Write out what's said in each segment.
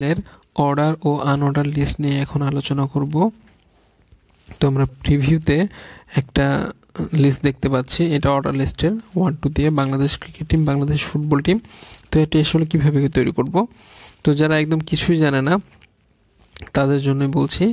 এর অর্ডার ও unorder list নিয়ে এখন আলোচনা করব। তো আমরা প্রিভিউতে একটা লিস্ট দেখতে পাচ্ছি, এটা অর্ডার লিস্টের 1 2 দিয়ে Bangladesh cricket team, Bangladesh football team. তো এটা আসলে কীভাবে তৈরি করব, তো যারা একদম কিছুই জানে না তাদের জন্যই বলছি।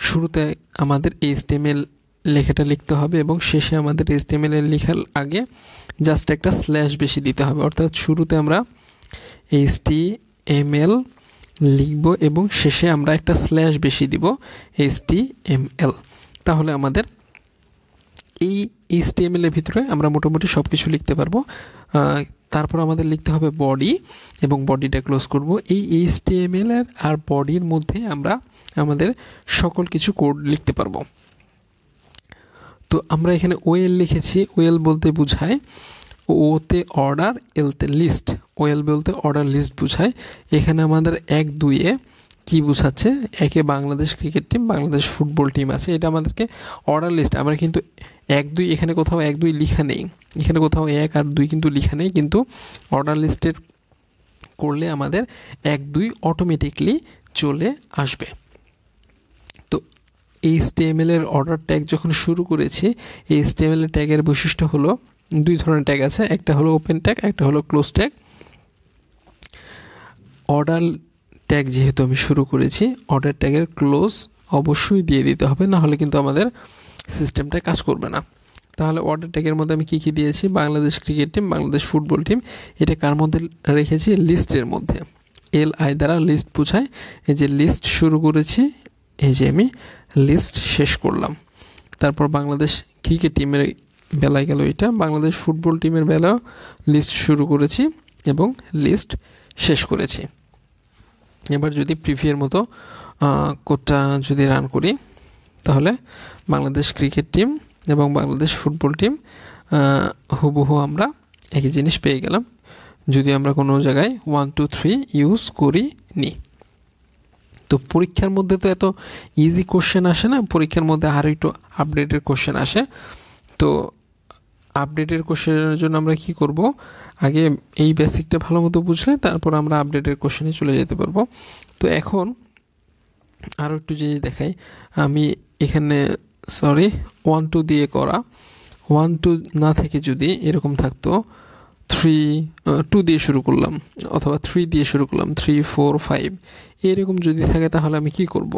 শুরুতে আমাদের HTML লেখাটা লিখতে হবে এবং শেষে আমাদের HTML এর লেখার আগে জাস্ট একটা স্ল্যাশ বেশি দিতে হবে, অর্থাৎ শুরুতে আমরা HTML লিখব এবং শেষে আমরা একটা স্ল্যাশ বেশি দিব HTML। তাহলে আমাদের এই HTML এর ভিতরে আমরা মোটামুটি সব কিছু লিখতে পারবো। তারপর আমাদের লিখতে হবে বডি এবং বডিটা ক্লোজ করব। এই HTML এর আর বডির মধ্যে আমরা আমাদের সকল কিছু কোড লিখতে পারবো। তো আমরা এখানে ওএল লিখেছি। ওএল বলতে বোঝায় ওতে অর্ডার, এলতে লিস্ট। ওএল বলতে অর্ডার লিস্ট বোঝায়। এখানে আমাদের 1 2 এ কি বোঝাচ্ছে, একে Bangladesh cricket team, Bangladesh football team আছে, এটা আমাদেরকে অর্ডার লিস্ট। আমরা কিন্তু 1 2 এখানে কোথাও 1 2 লেখা নেই, এখানে কোথাও 1 আর 2 কিন্তু লেখা নেই, কিন্তু অর্ডার লিস্টের করলে আমাদের 1 2 অটোমেটিকলি চলে আসবে। তো HTML এর অর্ডার ট্যাগ যখন শুরু করেছি, HTML এর ট্যাগের বৈশিষ্ট্য হলো 2 ধরনের ট্যাগ আছে, একটা হলো ওপেন ট্যাগ, একটা হলো ক্লোজ ট্যাগ। অর্ডার ট্যাগ যেহেতু আমি শুরু করেছি, অর্ডার ট্যাগের ক্লোজ অবশ্যই দিয়ে দিতে হবে, না হলে কিন্তু আমাদের সিস্টেমটা কাজ করবে না। তাহলে অর্ডার ট্যাগের মধ্যে আমি কি দিয়েছি, Bangladesh cricket team, Bangladesh football team, এটা কার মধ্যে রেখেছি, লিস্টের মধ্যে। LI দ্বারা লিস্ট বোঝায়। এই যে লিস্ট শুরু করেছি, এই যে আমি লিস্ট শেষ করলাম। তারপর বাংলাদেশ ক্রিকেট টিমের বেলায় গেল, এটা বাংলাদেশ ফুটবল টিমের বেলাও লিস্ট শুরু করেছি এবং লিস্ট শেষ করেছি। এবার যদি প্রিভিউয়ের মতো কোডটা যদি রান করি, তাহলে বাংলাদেশ ক্রিকেট টিম এবং বাংলাদেশ ফুটবল টিম হুবহু আমরা একই জিনিস পেয়ে গেলাম, যদি আমরা কোনো জায়গায় 1 2 3 ইউজ করি নি। তো পরীক্ষার মধ্যে তো এত ইজি কোশ্চেন আসে না, পরীক্ষার মধ্যে আরও একটু আপডেটের কোশ্চেন আসে। তো আপডেটের কোশ্চেনের জন্য আমরা কি করব, আগে এই বেসিকটা ভালো মতো বুঝলে তারপর আমরা আপডেটের কোশ্চেনে চলে যেতে পারবো। তো এখন আরও একটু জিনিস দেখাই। আমি এখানে 1 2 দিয়ে করা, 1 2 না থেকে যদি এরকম থাকতো 2 দিয়ে শুরু করলাম, অথবা 3 দিয়ে শুরু করলাম, 3 4 5 এরকম যদি থাকে, তাহলে আমি কি করব,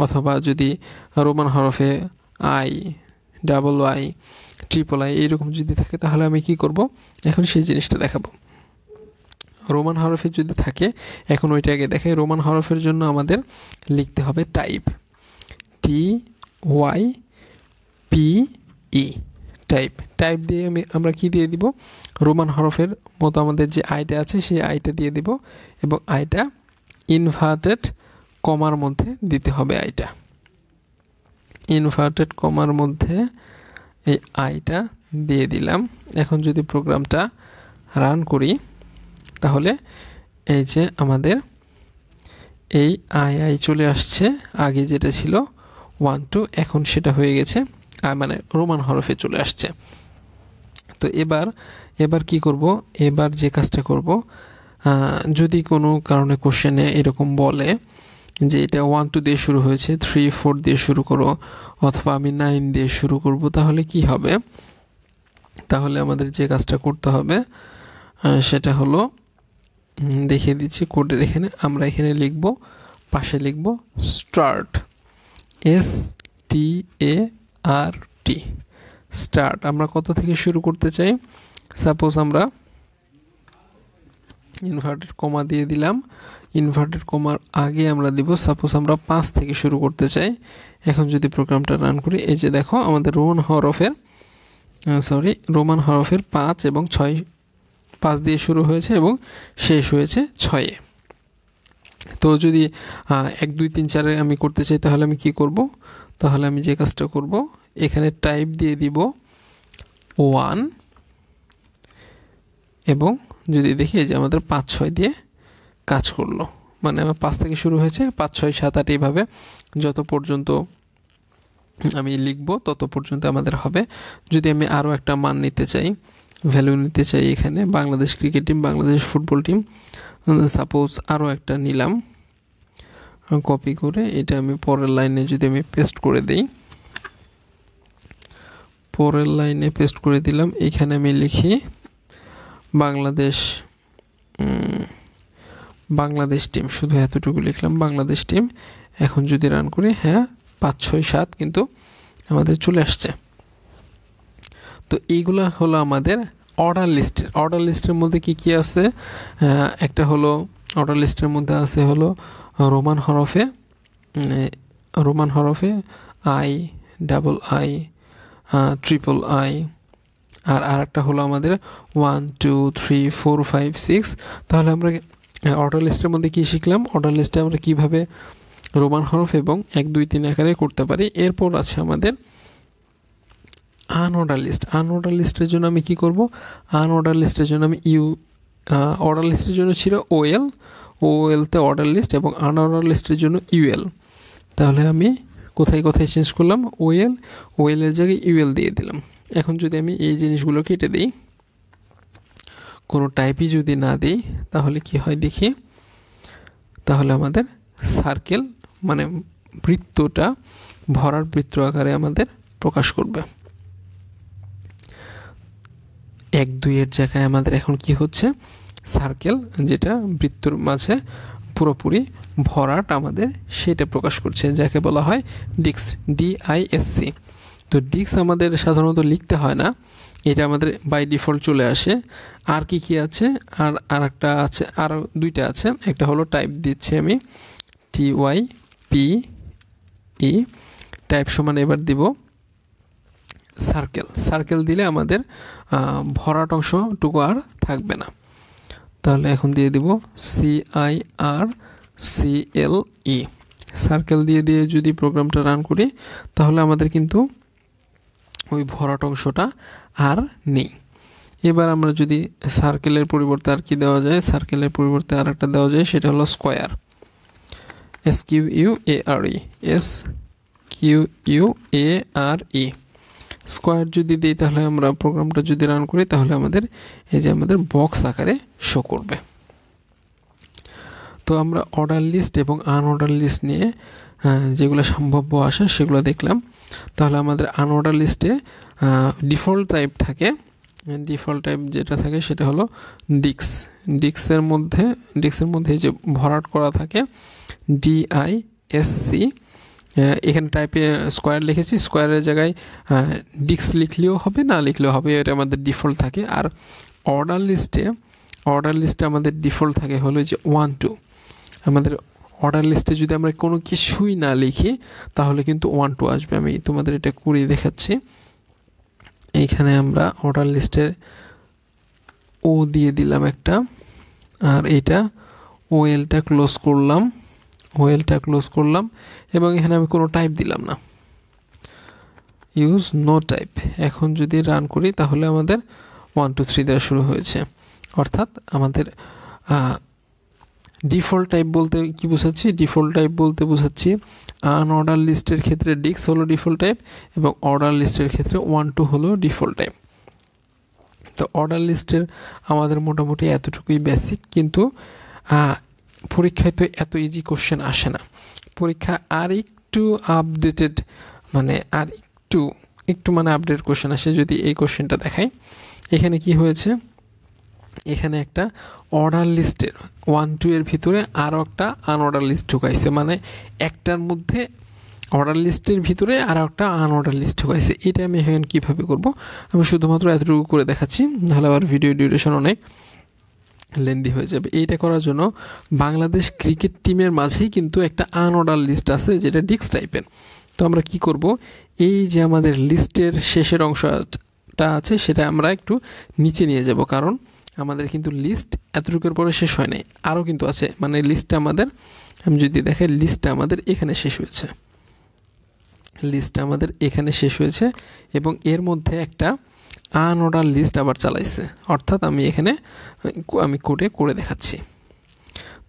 অথবা যদি রোমান হরফে I III এইরকম যদি থাকে, তাহলে আমি কি করব, এখন সেই জিনিসটা দেখাবো। রোমান হরফে যদি থাকে, এখন ওইটা আগে দেখাই। রোমান হরফের জন্য আমাদের লিখতে হবে টাইপ, TYPE, টাইপ দিয়ে আমরা কি দিয়ে দিব, রোমান হরফের মতো আমাদের যে আইটা আছে সেই আইটা দিয়ে দিব, এবং আইটা ইনভার্টেড কমার মধ্যে দিতে হবে। আইটা ইনভার্টেড কমার মধ্যে এই আইটা দিয়ে দিলাম। এখন যদি প্রোগ্রামটা রান করি, তাহলে এই যে আমাদের এই আই চলে আসছে, আগে যেটা ছিল 1 2, এখন সেটা হয়ে গেছে মানে রোমান হরফে চলে আসছে। তো এবার কি করব, এবার যে কাজটা করব, যদি কোনো কারণে কোশ্চেনে এরকম বলে যে এটা 1 2 দিয়ে শুরু হয়েছে, 3 4 দিয়ে শুরু করো, অথবা আমি 9 দিয়ে শুরু করব, তাহলে কি হবে, তাহলে আমাদের যে কাজটা করতে হবে সেটা হলো, দেখিয়ে দিচ্ছি কোডের এখানে। আমরা এখানে লিখব, পাশে লিখব স্টার্ট, START, স্টার্ট। আমরা কত থেকে শুরু করতে চাই, সাপোজ আমরা ইনভার্টেড কমা দিয়ে দিলাম, ইনভার্টেড কমার আগে আমরা দিব, সাপোজ আমরা 5 থেকে শুরু করতে চাই। এখন যদি প্রোগ্রামটা রান করি, এই যে দেখো আমাদের রোমান হরফের 5 এবং 6, 5 দিয়ে শুরু হয়েছে এবং শেষ হয়েছে 6-এ। তো যদি 1 2 3 4 আমি করতে চাই, তাহলে আমি কি করব, তাহলে আমি যে কাজটা করব, এখানে টাইপ দিয়ে দিব 1, এবং যদি দেখি যে আমাদের 5 6 দিয়ে কাজ করলো, মানে আমার 5 থেকে শুরু হয়েছে, 5 6 7 8 এইভাবে যত পর্যন্ত আমি লিখব তত পর্যন্ত আমাদের হবে। যদি আমি আরও একটা মান নিতে চাই, ভ্যালু নিতে চাই, এখানে Bangladesh cricket team, Bangladesh football team, suppose আরও একটা নিলাম, কপি করে এটা আমি পরের লাইনে যদি আমি পেস্ট করে দিই, পরের লাইনে পেস্ট করে দিলাম, এখানে আমি লিখি বাংলাদেশ টিম, শুধু এতটুকু লিখলাম বাংলাদেশ টিম। এখন যদি রান করি, হ্যাঁ 5 6 7 কিন্তু আমাদের চলে আসছে। তো এইগুলা হলো আমাদের অর্ডার লিস্টের মধ্যে কি কি আছে? একটা হলো অর্ডার লিস্টের মধ্যে আছে হলো রোমান হরফে I, double I, triple I, আর একটা হলো আমাদের 1 2 3 4 5 6। তাহলে আমরা অর্ডার লিস্টের মধ্যে কি শিখলাম? অর্ডার লিস্টে আমরা কিভাবে রোমান হরফ এবং 1 2 3 আকারে করতে পারি। এরপর আছে আমাদের আনঅর্ডার লিস্টের জন্য আমি কি করব? আনঅর্ডার লিস্টের জন্য আমি অর্ডার লিস্টের জন্য ছিল ওএলতে অর্ডার লিস্ট, এবং আনঅর্ডার লিস্টের জন্য ইউএল। তাহলে আমি কোথায় চেঞ্জ করলাম? ওএলের জায়গায় ইউএল দিয়ে দিলাম। এখন যদি আমি এই জিনিসগুলো কেটে দিই, কোনো টাইপই যদি না দিই, তাহলে কি হয় দেখি। তাহলে আমাদের সার্কেল মানে বৃত্তটা ভরার বৃত্ত আকারে আমাদের প্রকাশ করবে। 1 2 এর জায়গায় আমাদের এখন কি হচ্ছে? সার্কেল, যেটা বৃত্তর মাঝে পুরোপুরি ভরাট আমাদের সেটা প্রকাশ করছে, যাকে বলা হয় ডিস্ক, DISC। তো ডিস্ক আমাদের সাধারণত লিখতে হয় না, এটা আমাদের বাই ডিফল্ট চলে আসে। আর কি আছে? আর একটা আছে, আর দুইটা আছে। একটা হলো টাইপ দিচ্ছি আমি TYPE, টাইপ সমান এবার দিব সার্কেল দিলে আমাদের ভরাট অংশটুকু আর থাকবে না। তাহলে এখন দিয়ে দিব CIRCLE, সার্কেল দিয়ে যদি প্রোগ্রামটা রান করি, তাহলে আমাদের কিন্তু ওই ভরাট অংশটা আর নেই। এবার আমরা যদি সার্কেলের পরিবর্তে আর কি দেওয়া যায়, সার্কেলের পরিবর্তে আর একটা দেওয়া যায়, সেটা হলো স্কোয়ার, SQUARE, স্কোয়ার যদি দিই, তাহলে আমরা প্রোগ্রামটা যদি রান করি, তাহলে আমাদের এই যে আমাদের বক্স আকারে শো করবে। তো আমরা অর্ডার লিস্ট এবং আনঅর্ডার লিস্ট নিয়ে যেগুলো সম্ভাব্য আসে সেগুলো দেখলাম। তাহলে আমাদের আনঅর্ডার লিস্টে ডিফল্ট টাইপ থাকে, ডিফল্ট টাইপ যেটা থাকে সেটা হলো ডিস্কের মধ্যে যে ভরাট করা থাকে DISC। এখানে টাইপে স্কোয়ার লিখেছি, স্কোয়ারের জায়গায় ডিস্ক লিখলেও হবে, না লিখলেও হবে, এটা আমাদের ডিফল্ট থাকে। আর অর্ডার লিস্টে আমাদের ডিফল্ট থাকে হলো যে 1 2। আমাদের অর্ডার লিস্টে যদি আমরা কোনো কিছুই না লিখি, তাহলে কিন্তু 1 2 আসবে। আমি তোমাদের এটা করে দেখাচ্ছি। এইখানে আমরা অর্ডার লিস্টে ও দিয়ে দিলাম একটা, আর এটা ওএলটা ক্লোজ করলাম, এবং এখানে আমি কোনো টাইপ দিলাম না, ইউজ নো টাইপ। এখন যদি রান করি, তাহলে আমাদের 1 2 3 দ্বারা শুরু হয়েছে। অর্থাৎ আমাদের ডিফল্ট টাইপ বলতে কি বোঝাচ্ছি? ডিফল্ট টাইপ বলতে বোঝাচ্ছি আনঅর্ডার লিস্টের ক্ষেত্রে ডিস্ক হলো ডিফল্ট টাইপ, এবং অর্ডার লিস্টের ক্ষেত্রে 1 2 হলো ডিফল্ট টাইপ। তো অর্ডার লিস্টের আমাদের মোটামুটি এতটুকুই বেসিক, কিন্তু পরীক্ষায় তো এত ইজি কোশ্চেন আসে না। পরীক্ষা আর একটু আপডেটেড, মানে আর একটু মানে আপডেট কোশ্চেন আসে। যদি এই কোশ্চেনটা দেখাই, এখানে কি হয়েছে? এখানে একটা অর্ডার লিস্টের 1 2 এর ভিতরে আরও একটা আনঅর্ডার লিস্ট ঢুকাইছে, মানে একটার মধ্যে অর্ডার লিস্টের ভিতরে আরও একটা আনঅর্ডার লিস্ট ঢুকাইছে। এটা আমি এখন কীভাবে করব? আমি শুধুমাত্র এতটুকু করে দেখাচ্ছি, নাহলে আবার ভিডিও ডিউরেশন অনেক লেন্দি হয়ে যাবে। এইটা করার জন্য বাংলাদেশ ক্রিকেট টিমের মাঝেই কিন্তু একটা আনঅর্ডার লিস্ট আছে, যেটা ডিস্ক টাইপের। তো আমরা কি করব? এই যে আমাদের লিস্টের শেষের অংশটা আছে, সেটা আমরা একটু নিচে নিয়ে যাব, কারণ আমাদের কিন্তু লিস্ট এতটুকুর পরে শেষ হয় নাই, আরও কিন্তু আছে। মানে লিস্টটা আমাদের, আমি যদি দেখাই, লিস্টটা আমাদের এখানে শেষ হয়েছে, এবং এর মধ্যে একটা আনঅর্ডার লিস্ট আবার চালাইছে। অর্থাৎ আমি কোডে করে দেখাচ্ছি।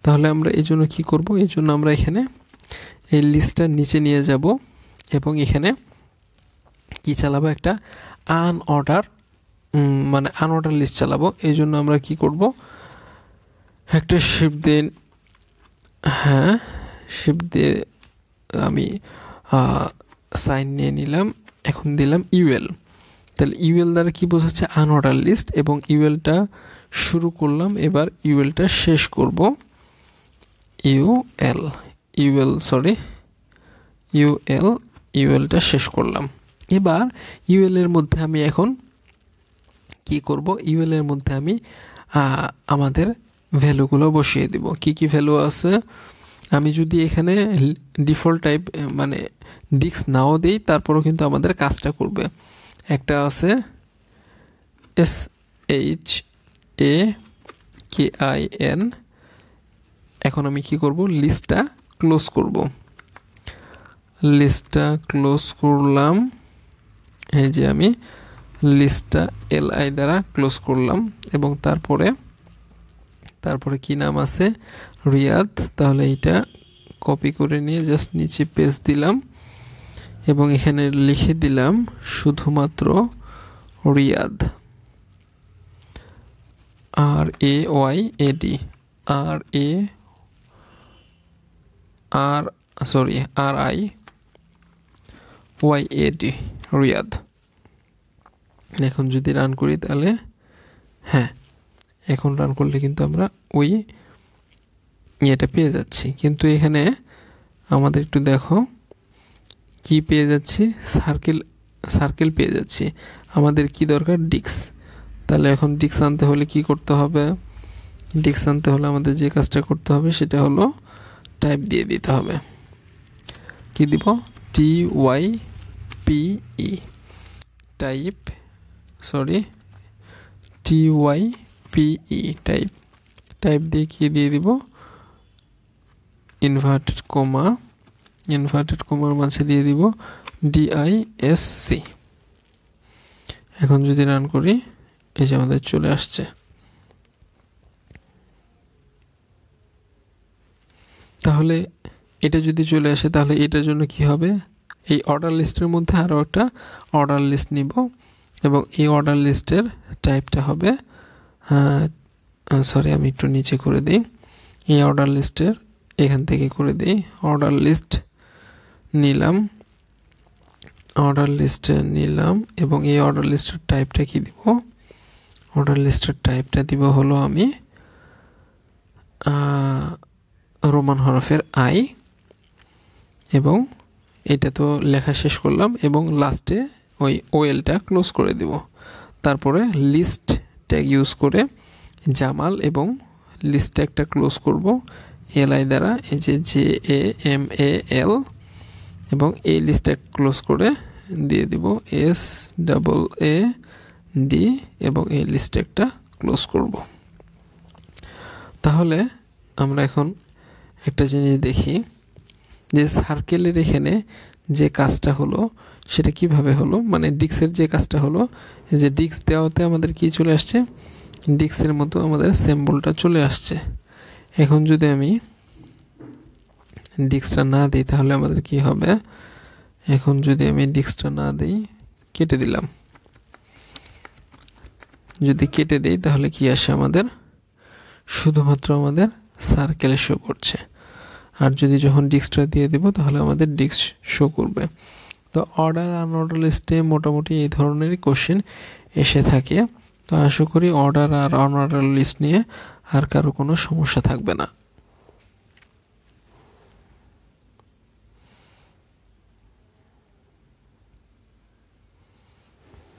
তাহলে আমরা এই জন্য কী করব? এই জন্য আমরা এখানে এই লিস্টটা নিচে নিয়ে যাব, এবং এখানে কি চালাবো? একটা আনঅর্ডার লিস্ট চালাবো। এই জন্য আমরা কি করব? একটা শিফট দিন, শিফট দিয়ে আমি সাইন নিয়ে নিলাম। এখন দিলাম ইউএল। তাহলে ইউএল দ্বারা কি বোঝাচ্ছে? Unordered list. এবং ইউএলটা শুরু করলাম, এবার ইউএলটা শেষ করব। ইউএলটা শেষ করলাম। এবার ইউএল এর মধ্যে আমি এখন কি করব? ইউএল এর মধ্যে আমি আমাদের ভ্যালুগুলো বসিয়ে দিব। কি কি ভ্যালু আছে? আমি যদি এখানে ডিফল্ট টাইপ মানে ডিস্ক নাও দেই, তারপরেও কিন্তু আমাদের কাজটা করবে। একটা আছে SHAKIN। এখন আমি কি করব? লিস্টটা ক্লোজ করব। লিস্টটা ক্লোজ করলাম। এই যে আমি লিস্টটা LI দ্বারা ক্লোজ করলাম। এবং তারপরে কি নাম আছে? রিয়াদ। তাহলে এইটা কপি করে নিয়ে জাস্ট নিচে পেস্ট দিলাম এবং এখানে লিখে দিলাম শুধুমাত্র রিয়াদ। RAYAD RIYAD Riyad. এখন যদি রান করি তাহলে হ্যাঁ, এখন রান করলে কিন্তু আমরা ওই এটা পেয়ে যাচ্ছি। কিন্তু এখানে আমাদের একটু দেখো কি পেয়ে যাচ্ছি? সার্কেল পেয়ে যাচ্ছি। আমাদের কি দরকার? ডিস্ক। তাহলে এখন ডিস্ক আনতে হলে কি করতে হবে? ডিস্ক আনতে হলে আমাদের যে কাজটা করতে হবে সেটা হলো টাইপ দিয়ে দিতে হবে। কি দিব? TYPE টাইপ দিয়ে কি দিয়ে দিব? ইনভার্টেড কমার মাঝে দিয়ে দিব DISC। এখন যদি রান করি, এই যে আমাদের চলে আসছে। তাহলে এটা যদি চলে আসে তাহলে এটার জন্য কি হবে? এই অর্ডার লিস্টের মধ্যে আরও একটা অর্ডার লিস্ট নিব এবং এই অর্ডার লিস্টের টাইপটা হবে আমি একটু নিচে করে দিই। এই অর্ডার লিস্টের এখান থেকে করে দিই। অর্ডার লিস্ট নিলাম এবং এই অর্ডার লিস্টের টাইপটা কি দিব? অর্ডার লিস্টের টাইপটা দিব হলো আমি রোমান হরফের I। এবং এটা তো লেখা শেষ করলাম এবং লাস্টে ওই ওয়েলটা ক্লোজ করে দিব। তারপরে লিস্ট ট্যাগ ইউজ করে জামাল এবং লিস্ট ট্যাগটা ক্লোজ করব LI দ্বারা। এই যে JAMAL এবং এই লিস্ট ট্যাগ ক্লোজ করে দিয়ে দিব SAAD এবং এই লিস্ট ট্যাগটা ক্লোজ করব। তাহলে আমরা এখন একটা জিনিস দেখি যে সার্কেলের এখানে যে কাজটা হলো সেটা কিভাবে হলো। মানে ডিস্কের যে কাজটা হলো, যে ডিস্ক দেওয়াতে আমাদের কি চলে আসছে? ডিস্কের মতো আমাদের সিম্বলটা চলে আসছে। এখন যদি আমি ডিস্কটা না দিই তাহলে আমাদের কি হবে? এখন যদি আমি ডিস্কটা না দিই, কেটে দিলাম, যদি কেটে দিই তাহলে কি আসে? আমাদের শুধুমাত্র আমাদের সার্কেলে শো করছে। আর যদি যখন ডিস্কটা দিয়ে দেব তাহলে আমাদের ডিস্ক শো করবে। তো অর্ডার আনঅর্ডার লিস্টে মোটামুটি এই ধরনেরই কোশ্চেন এসে থাকে। তো আশা করি অর্ডার আর আনঅর্ডার লিস্ট নিয়ে আর কারো কোনো সমস্যা থাকবে না।